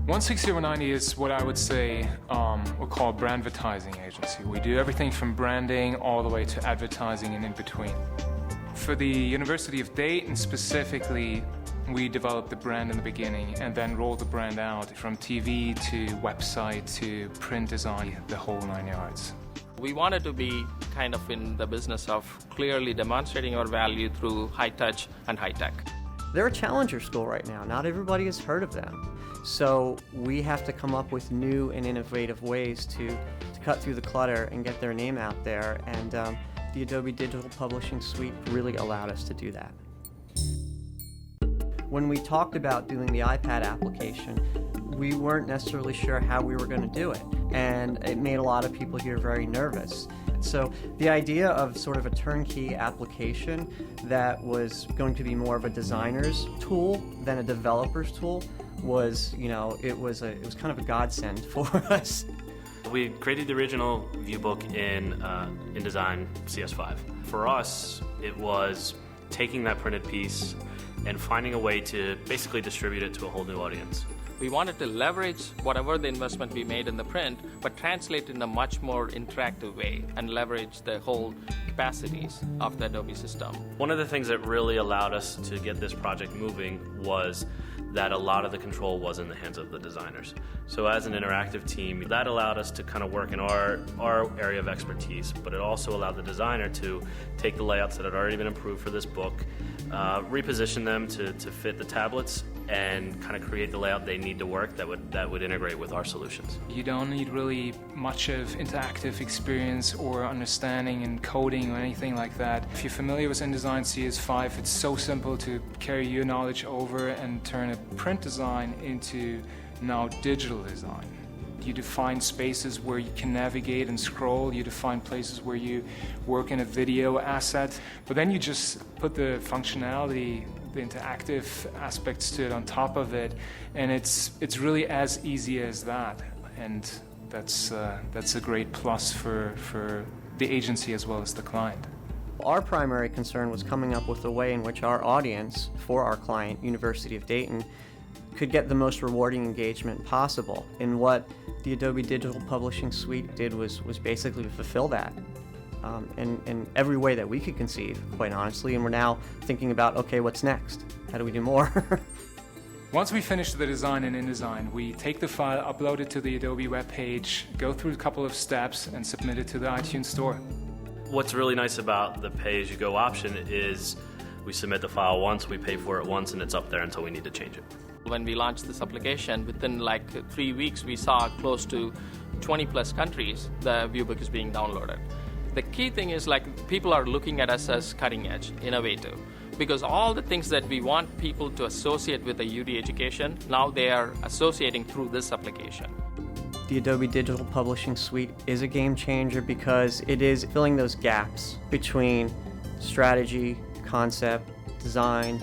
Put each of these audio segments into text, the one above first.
160over90 is what I would say we'll call a brand advertising agency. We do everything from branding all the way to advertising and in between. For the University of Dayton specifically, we developed the brand in the beginning and then rolled the brand out from TV to website to print design, the whole 9 yards. We wanted to be kind of in the business of clearly demonstrating our value through high touch and high tech. They're a challenger school right now. Not everybody has heard of them. So we have to come up with new and innovative ways to cut through the clutter and get their name out there. And the Adobe Digital Publishing Suite really allowed us to do that. When we talked about doing the iPad application, we weren't necessarily sure how we were going to do it. And it made a lot of people here very nervous. So the idea of sort of a turnkey application that was going to be more of a designer's tool than a developer's tool was, it was kind of a godsend for us. We created the original view book in InDesign CS5. For us, it was taking that printed piece and finding a way to basically distribute it to a whole new audience. We wanted to leverage whatever the investment we made in the print, but translate it in a much more interactive way and leverage the whole capacities of the Adobe system. One of the things that really allowed us to get this project moving was that a lot of the control was in the hands of the designers. So as an interactive team, that allowed us to kind of work in our area of expertise, but it also allowed the designer to take the layouts that had already been improved for this book, reposition them to fit the tablets, and kind of create the layout they need to work that would integrate with our solutions. You don't need really much of interactive experience or understanding in coding or anything like that. If you're familiar with InDesign CS5, it's so simple to carry your knowledge over and turn a print design into now digital design. You define spaces where you can navigate and scroll. You define places where you work in a video asset. But then you just put the functionality, the interactive aspects to it on top of it, and it's really as easy as that. And that's a great plus for the agency as well as the client. Our primary concern was coming up with a way in which our audience, for our client, University of Dayton, could get the most rewarding engagement possible. And what the Adobe Digital Publishing Suite did was basically fulfill that in every way that we could conceive, quite honestly. And we're now thinking about, okay, what's next? How do we do more? Once we finish the design in InDesign, we take the file, upload it to the Adobe webpage, go through a couple of steps, and submit it to the iTunes Store. What's really nice about the pay-as-you-go option is we submit the file once, we pay for it once, and it's up there until we need to change it. When we launched this application, within like 3 weeks, we saw close to 20 plus countries the viewbook is being downloaded. The key thing is people are looking at us as cutting edge, innovative, because all the things that we want people to associate with the UD education, now they are associating through this application. The Adobe Digital Publishing Suite is a game changer because it is filling those gaps between strategy, concept, design,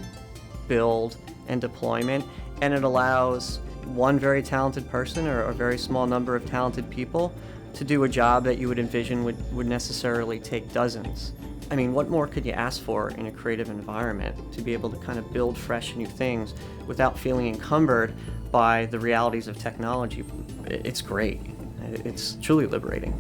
build, and deployment. And it allows one very talented person or a very small number of talented people to do a job that you would envision would necessarily take dozens. I mean, what more could you ask for in a creative environment to be able to kind of build fresh new things without feeling encumbered by the realities of technology? It's great. It's truly liberating.